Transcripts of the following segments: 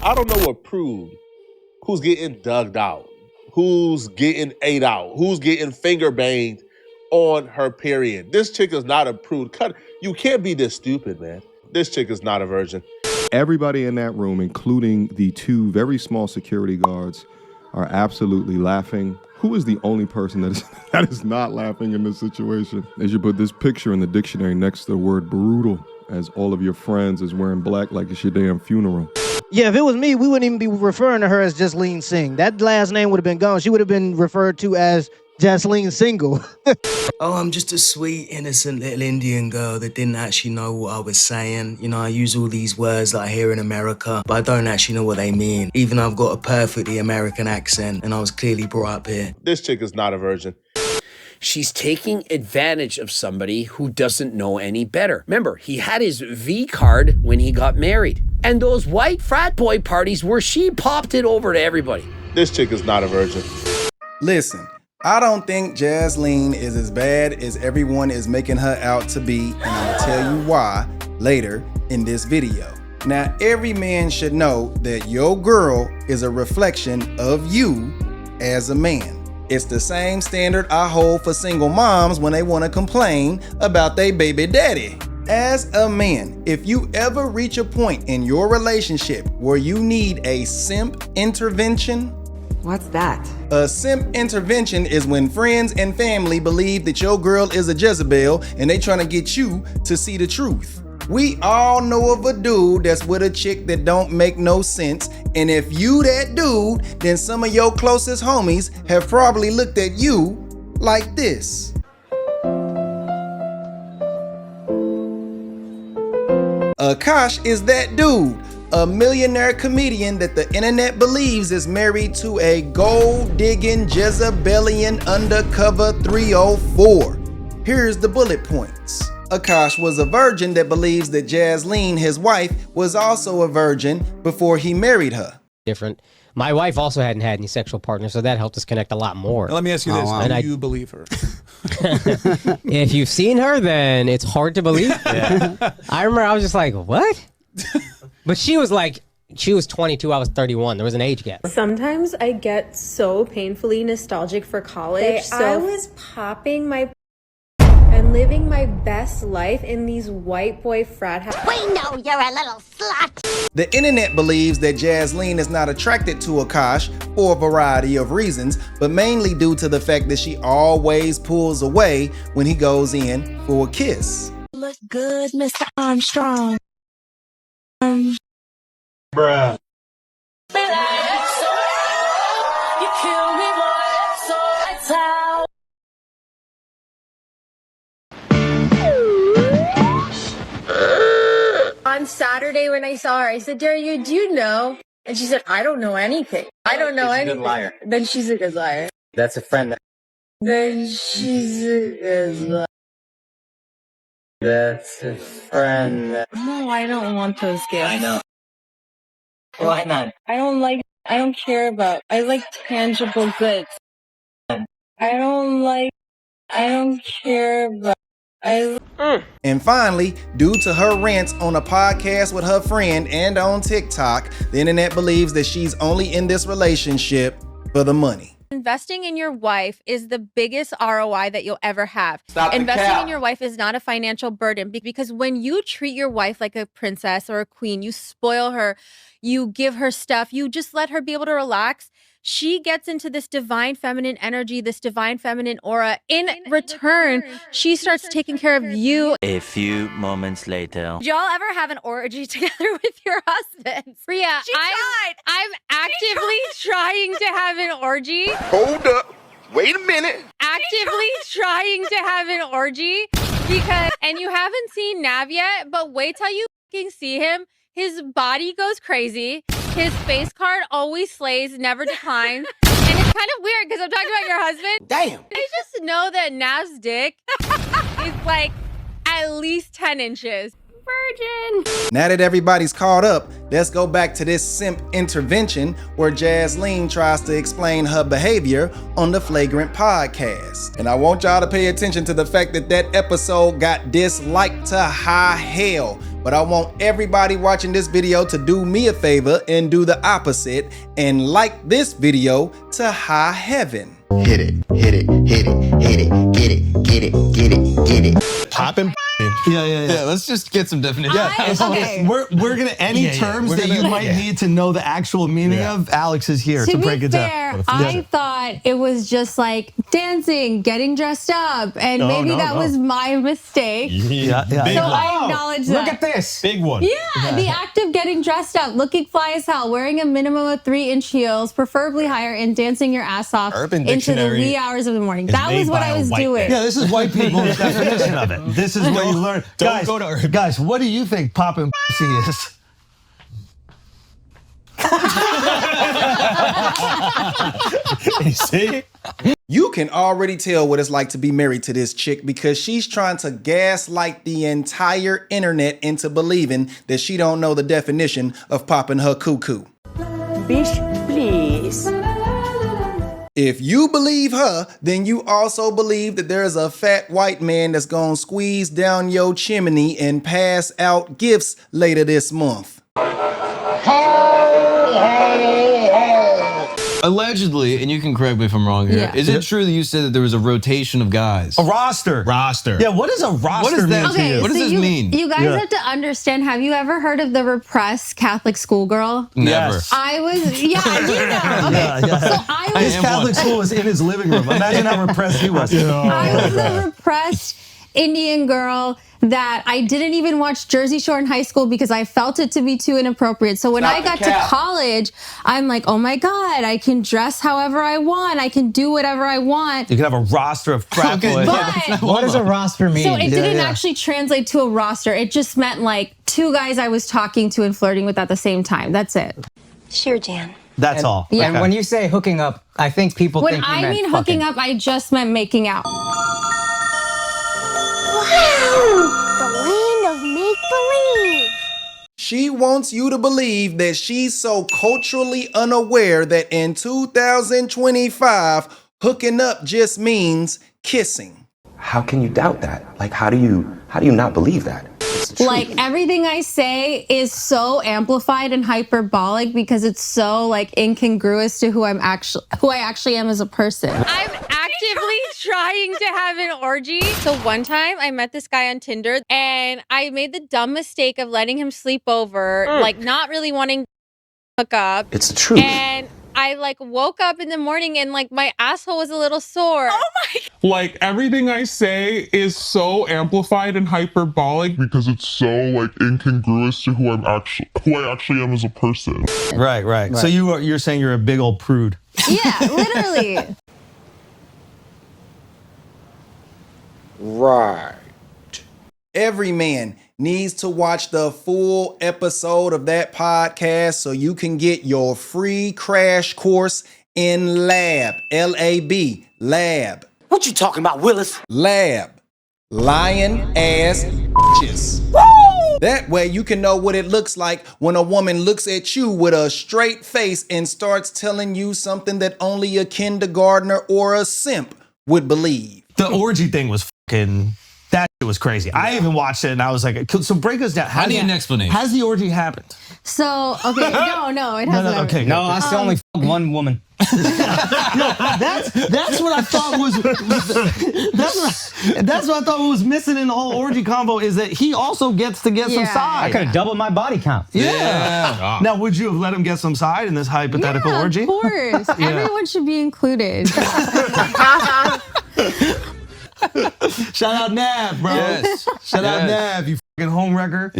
I don't know a prude who's getting dug out, who's getting ate out, who's getting finger banged on her period. This chick is not a prude. You can't be this stupid, man. This chick is not a virgin. Everybody in that room, including the two very small security guards, are absolutely laughing. Who is the only person that is not laughing in this situation? They should put this picture in the dictionary next to the word brutal, as all of your friends is wearing black like it's your damn funeral. Yeah, if it was me, we wouldn't even be referring to her as Jezebellian Singh. That last name would have been gone. She would have been referred to as Jezebellian Single. Oh, I'm just a sweet, innocent little Indian girl that didn't actually know what I was saying. You know, I use all these words that I hear in America, but I don't actually know what they mean. Even though I've got a perfectly American accent and I was clearly brought up here. This chick is not a virgin. She's taking advantage of somebody who doesn't know any better. Remember, he had his V card when he got married. And those white frat boy parties where she popped it over to everybody. This chick is not a virgin. Listen, I don't think Jazleen is as bad as everyone is making her out to be, and I'm gonna tell you why later in this video. Now, every man should know that your girl is a reflection of you as a man. It's the same standard I hold for single moms when they want to complain about their baby daddy. As a man, if you ever reach a point in your relationship where you need a simp intervention. What's that? A simp intervention is when friends and family believe that your girl is a Jezebel and they trying to get you to see the truth. We all know of a dude that's with a chick that don't make no sense, and if you that dude, then some of your closest homies have probably looked at you like this. Akaash is that dude, a millionaire comedian that the internet believes is married to a gold-digging Jezebellian undercover 304. Here's the bullet points. Akaash was a virgin that believes that Jazleen, his wife, was also a virgin before he married her. Different. My wife also hadn't had any sexual partners, so that helped us connect a lot more. Now, let me ask you this. Do you believe her? If you've seen her, then it's hard to believe. Yeah. I remember I was just like, what? But she was 22, I was 31. There was an age gap. Sometimes I get so painfully nostalgic for college. I was popping my and living my best life in these white boy frat houses. We know you're a little slut. The internet believes that Jazleen is not attracted to Akaash for a variety of reasons, but mainly due to the fact that she always pulls away when he goes in for a kiss. Look good, Mr. Armstrong. Bruh. You kill me, boy, so that's how. On Saturday when I saw her, I said, do you know? And she said, I don't know anything. I don't know anything. She's a good liar. Then she's a good liar. That's a friend. Then she's a good liar. That's a friend. No, I don't want those gifts. I know. Why not? I don't care about, I like tangible goods. I don't care about, And finally, due to her rants on a podcast with her friend and on TikTok, the internet believes that she's only in this relationship for the money. Investing in your wife is the biggest ROI that you'll ever have. Investing in your wife is not a financial burden because when you treat your wife like a princess or a queen, you spoil her, you give her stuff, you just let her be able to relax. She gets into this divine feminine energy, this divine feminine aura. In return, she starts taking care of you. A few moments later. Did y'all ever have an orgy together with your husbands? Rhea, I'm actively trying to have an orgy. Hold up. Wait a minute. Actively trying to have an orgy because, and you haven't seen Nav yet, but wait till you fucking see him. His body goes crazy. His face card always slays, never declines. And it's kind of weird because I'm talking about your husband. Damn. I just know that Nav's dick is like at least 10 inches. Virgin. Now that everybody's caught up, let's go back to this simp intervention where Jazleen tries to explain her behavior on the Flagrant podcast. And I want y'all to pay attention to the fact that that episode got disliked to high hell. But I want everybody watching this video to do me a favor and do the opposite and like this video to high heaven. Hit it, hit it, hit it, hit it, get it, get it, get it, get it. Poppin'. Yeah, let's just get some definition. Okay. We're gonna any terms that you might need to know the actual meaning of. Alex is here to break it down. I thought it was just like dancing, getting dressed up, and maybe that was my mistake. Yeah. So I acknowledge that. Look at this. Big one. Yeah, the act of getting dressed up, looking fly as hell, wearing a minimum of 3-inch heels, preferably higher, and dancing your ass off into the wee hours of the morning. That was what I was doing. Yeah, this is white people's definition of it. This is what you learn. Guys, what do you think poppin' pussy is? You see? You can already tell what it's like to be married to this chick because she's trying to gaslight the entire internet into believing that she don't know the definition of popping her cuckoo. Bish, please. If you believe her, then you also believe that there's a fat white man that's gonna squeeze down your chimney and pass out gifts later this month. Allegedly, and you can correct me if I'm wrong here, is it true that you said that there was a rotation of guys? A roster. Yeah, what does a roster mean to you? What does this mean? You guys have to understand, have you ever heard of the repressed Catholic schoolgirl? Never. I was, you know. Okay, so I was... His Catholic school was in his living room. Imagine how repressed he was. I was a repressed Indian girl that I didn't even watch Jersey Shore in high school because I felt it to be too inappropriate. So when I got to college, I'm like, oh my God, I can dress however I want. I can do whatever I want. You can have a roster of frat boys. But what does a roster mean? So it didn't actually translate to a roster. It just meant like 2 guys I was talking to and flirting with at the same time. That's it. Sure, Jan. That's all. Yeah. And when you say hooking up, I think people when think you I meant mean fucking. hooking up, I just meant making out. The land of make-believe. She wants you to believe that she's so culturally unaware that in 2025, hooking up just means kissing. How can you doubt that? Like, how do you not believe that? Like everything I say is so amplified and hyperbolic because it's so like incongruous to who I actually am as a person. I'm actively trying to have an orgy. So one time I met this guy on Tinder and I made the dumb mistake of letting him sleep over, like not really wanting to hook up. It's the truth. And I like woke up in the morning and like my asshole was a little sore. Oh my God. Like everything I say is so amplified and hyperbolic because it's so like incongruous to who I actually am as a person. Right. So you're saying you're a big old prude. Yeah, literally. Right. Every man needs to watch the full episode of that podcast so you can get your free crash course in lab. L-A-B. Lab. What you talking about, Willis? Lab. Lying ass bitches. That way you can know what it looks like when a woman looks at you with a straight face and starts telling you something that only a kindergartner or a simp would believe. The orgy thing was fucking... That shit was crazy. I even watched it and I was like, so break us down. I need an explanation. Has the orgy happened? So, okay, no, it hasn't. Okay, no, I still only fucked one woman. That's what I thought was that's what I thought was missing in the whole orgy combo is that he also gets to get some side. I could have doubled my body count. Yeah. Now, would you have let him get some side in this hypothetical orgy? Of course. Everyone should be included. Shout out Nav, bro. Yes. Shout out Nav, you fucking homewrecker.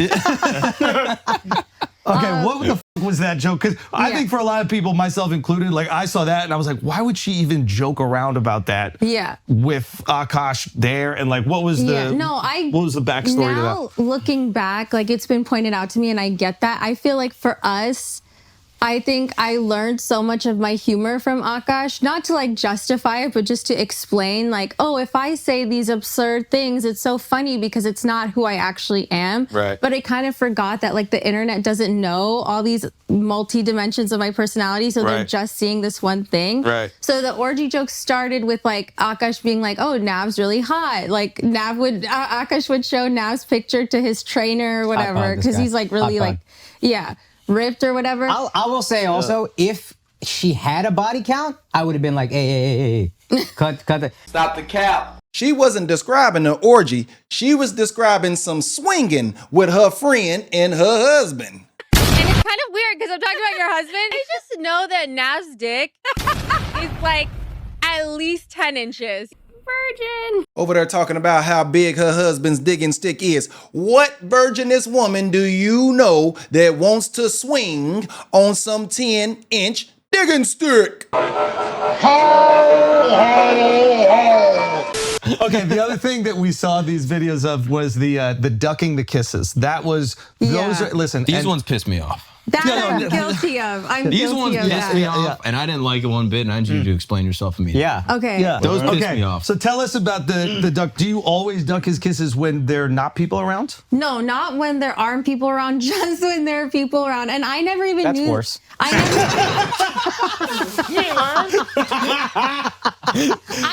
Okay, what the fuck was that joke? Because I think for a lot of people, myself included, like I saw that and I was like, why would she even joke around about that? Yeah. With Akaash there and like what was the what was the backstory to that? Now looking back, like it's been pointed out to me and I get that. I feel like for us, I think I learned so much of my humor from Akaash, not to like justify it, but just to explain like, oh, if I say these absurd things, it's so funny because it's not who I actually am. Right. But I kind of forgot that like the internet doesn't know all these multi-dimensions of my personality, so they're just seeing this one thing. Right. So the orgy joke started with like Akaash being like, oh, Nav's really hot. Like Akaash would show Nav's picture to his trainer or whatever, because he's like really like, yeah, ripped or whatever. I will say also, if she had a body count, I would have been like, hey, cut the. Stop the cap. She wasn't describing an orgy. She was describing some swinging with her friend and her husband. And it's kind of weird because I'm talking about your husband. I just know that Nav's dick is like at least 10 inches. Virgin. Over there talking about how big her husband's digging stick is. What virginous woman do you know that wants to swing on some 10-inch digging stick? Okay, the other thing that we saw these videos of was the ducking the kisses. That was those. Listen, these ones pissed me off. That I'm guilty of. These ones pissed me off, and I didn't like it one bit. And I need you to explain yourself immediately. Yeah. Okay. Yeah. Those pissed me off. So tell us about the duck. Do you always duck his kisses when there are not people around? No, not when there aren't people around, just when there are people around. And I never even knew. That's worse. I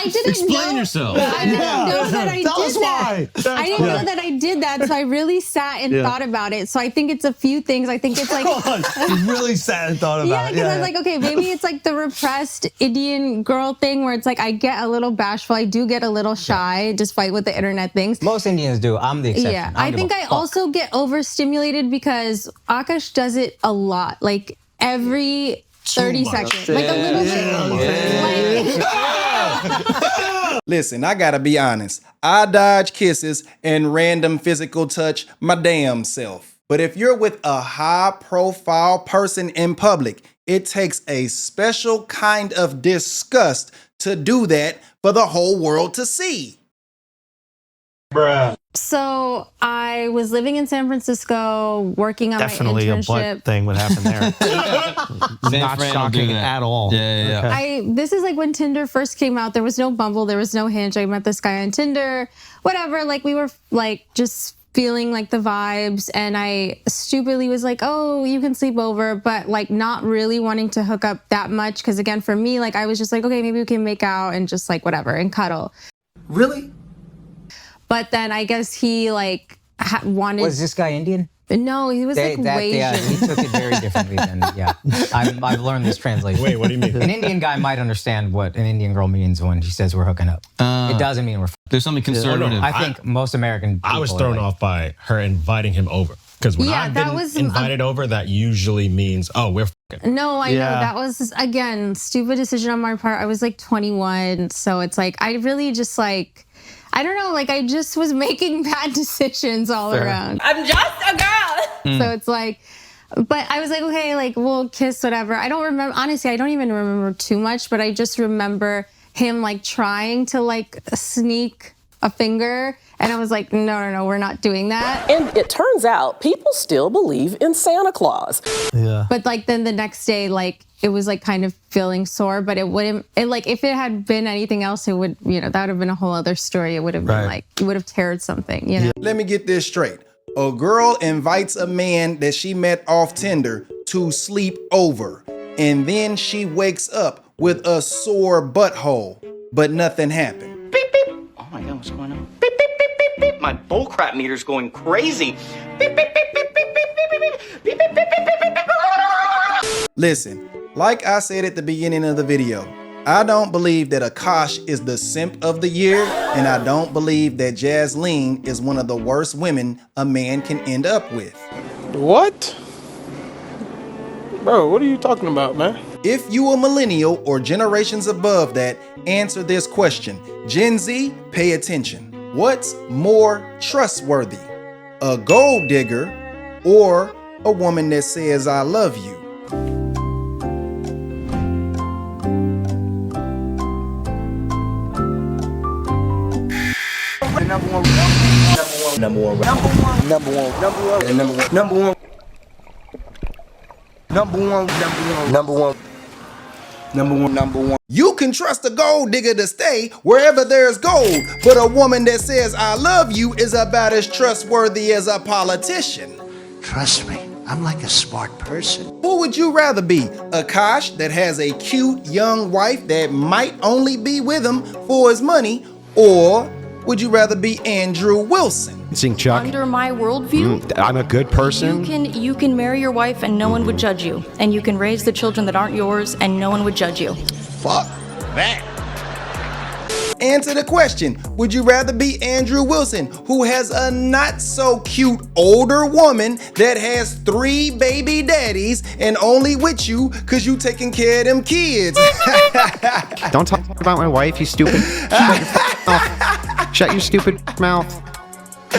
didn't Explain know. yourself. I didn't know that I Tell did us that. why. I didn't know that I did that, so I really sat and thought about it. So I think it's a few things. I think it's like You really sat and thought about it. because I was like, okay, maybe it's like the repressed Indian girl thing where it's like I get a little bashful, I do get a little shy, despite what the internet thinks. Most Indians do. I'm the exception. Yeah, I think I also get overstimulated because Akaash does it a lot, like every 30 seconds, like a little bit. Listen, I gotta be honest. I dodge kisses and random physical touch my damn self. But if you're with a high-profile person in public, it takes a special kind of disgust to do that for the whole world to see. Bruh. So I was living in San Francisco, working on Definitely my a internship. butt thing would happen there. Not shocking at all. Yeah. This is like when Tinder first came out. There was no Bumble, there was no Hinge. I met this guy on Tinder, whatever. Like we were like just feeling like the vibes, and I stupidly was like, oh, you can sleep over, but like not really wanting to hook up that much, because again, for me, like I was just like, okay, maybe we can make out and just like whatever and cuddle. Really? But then I guess he like wanted. Was this guy Indian? No, he was like way Asian. He took it very differently than, I've learned this translation. Wait, what do you mean? An Indian guy might understand what an Indian girl means when she says we're hooking up. It doesn't mean we're There's something conservative. I think most American people I was thrown off by her inviting him over. Because when I've been invited over, that usually means, oh, we're fucking. No, I know. That was, again, stupid decision on my part. I was like 21. So it's like, I really just like, I don't know, like I just was making bad decisions all around. I'm just a girl. So it's like, but I was like, okay, like we'll kiss, whatever. I don't remember, honestly, I don't even remember too much, but I just remember him like trying to like sneak a finger. And I was like, no, we're not doing that. And it turns out people still believe in Santa Claus. Yeah. But like then the next day, like it was like kind of feeling sore, but it wouldn't, like if it had been anything else, it would, that would have been a whole other story. It would have been like, it would have teared something, Let me get this straight. A girl invites a man that she met off Tinder to sleep over. And then she wakes up with a sore butthole, but nothing happened. Beep, beep. Oh my God, what's going on? Beep, beep, beep, beep, beep. My bullcrap meter's going crazy. Beep, beep, beep, beep, beep, beep, beep, beep, beep, beep, beep, beep, beep, beep, beep. Listen, like I said at the beginning of the video, I don't believe that Akaash is the simp of the year, and I don't believe that Jezebellian is one of the worst women a man can end up with. What? Bro, what are you talking about, man? If you a millennial or generations above that, answer this question. Gen Z, pay attention. What's more trustworthy? A gold digger or a woman that says I love you? Number one. You can trust a gold digger to stay wherever there's gold, but a woman that says I love you is about as trustworthy as a politician. Trust me, I'm like a smart person. Who would you rather be? Akaash that has a cute young wife that might only be with him for his money, or would you rather be Andrew Wilson? Chuck. Under my worldview, I'm a good person. You can marry your wife and no one would judge you, and you can raise the children that aren't yours and no one would judge you. Fuck that. Answer the question. Would you rather be Andrew Wilson, who has a not so cute older woman that has 3 baby daddies and only with you because you taking care of them kids? Don't talk about my wife, you stupid. Shut your stupid mouth.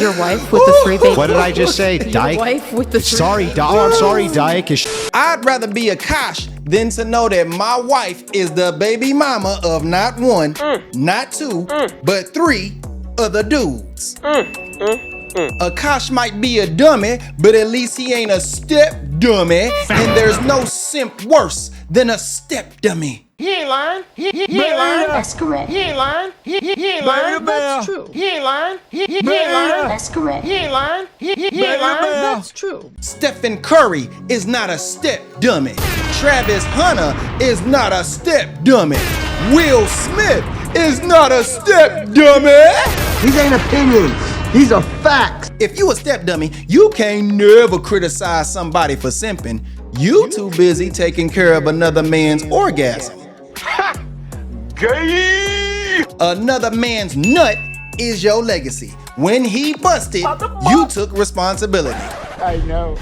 Your wife with the 3 babies. What did I just say, Dyke? Your wife with the 3 Sorry, babies. I'm sorry, Dyke. I'd rather be Akaash than to know that my wife is the baby mama of not 1, not 2, but 3 other dudes. Akaash might be a dummy, but at least he ain't a step dummy, and there's no simp worse than a step dummy. He ain't lying. He ain't lying. That's correct. He ain't lying. He ain't lying. That's true. He ain't lying. He ain't lying. That's correct. He ain't lying. He ain't lying. That's true. Stephen Curry is not a step dummy. Travis Hunter is not a step dummy. Will Smith is not a step dummy. These ain't opinions. These are facts. If you a step dummy, you can't never criticize somebody for simping. You too busy taking care of another man's orgasm. Gay. Another man's nut is your legacy. When he busted, you took responsibility. I know.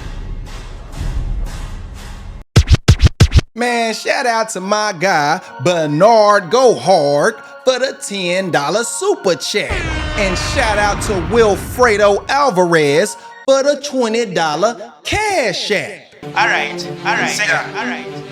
Man, shout out to my guy, Bernard Go Hard, for the $10 super chat. And shout out to Wilfredo Alvarez for the $20 cash app. All right.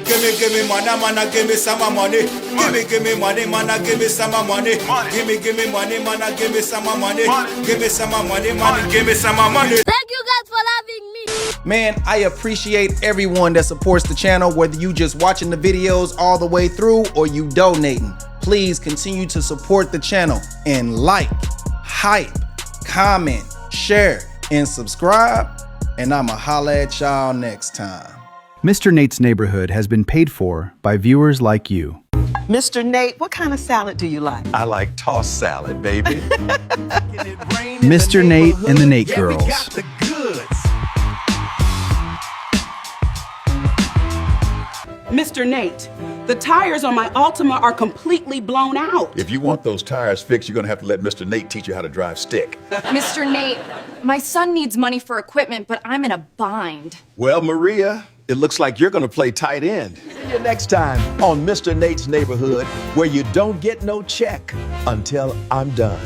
Give me money, man, give me some money. Give me money, man, give me some money. Give me money, man, give me some money. Give me some money, man, give me some money. Thank you guys for loving me. Man, I appreciate everyone that supports the channel, whether you just watching the videos all the way through or you donating. Please continue to support the channel and like, hype, comment, share, and subscribe. And I'ma holla at y'all next time. Mr. Nate's Neighborhood has been paid for by viewers like you. Mr. Nate, what kind of salad do you like? I like tossed salad, baby. Mr. Nate and the Nate Girls. Mr. Nate, the tires on my Altima are completely blown out. If you want those tires fixed, you're gonna have to let Mr. Nate teach you how to drive stick. Mr. Nate, my son needs money for equipment, but I'm in a bind. Well, Maria, it looks like you're gonna play tight end. See you next time on Mr. Nate's Neighborhood, where you don't get no check until I'm done.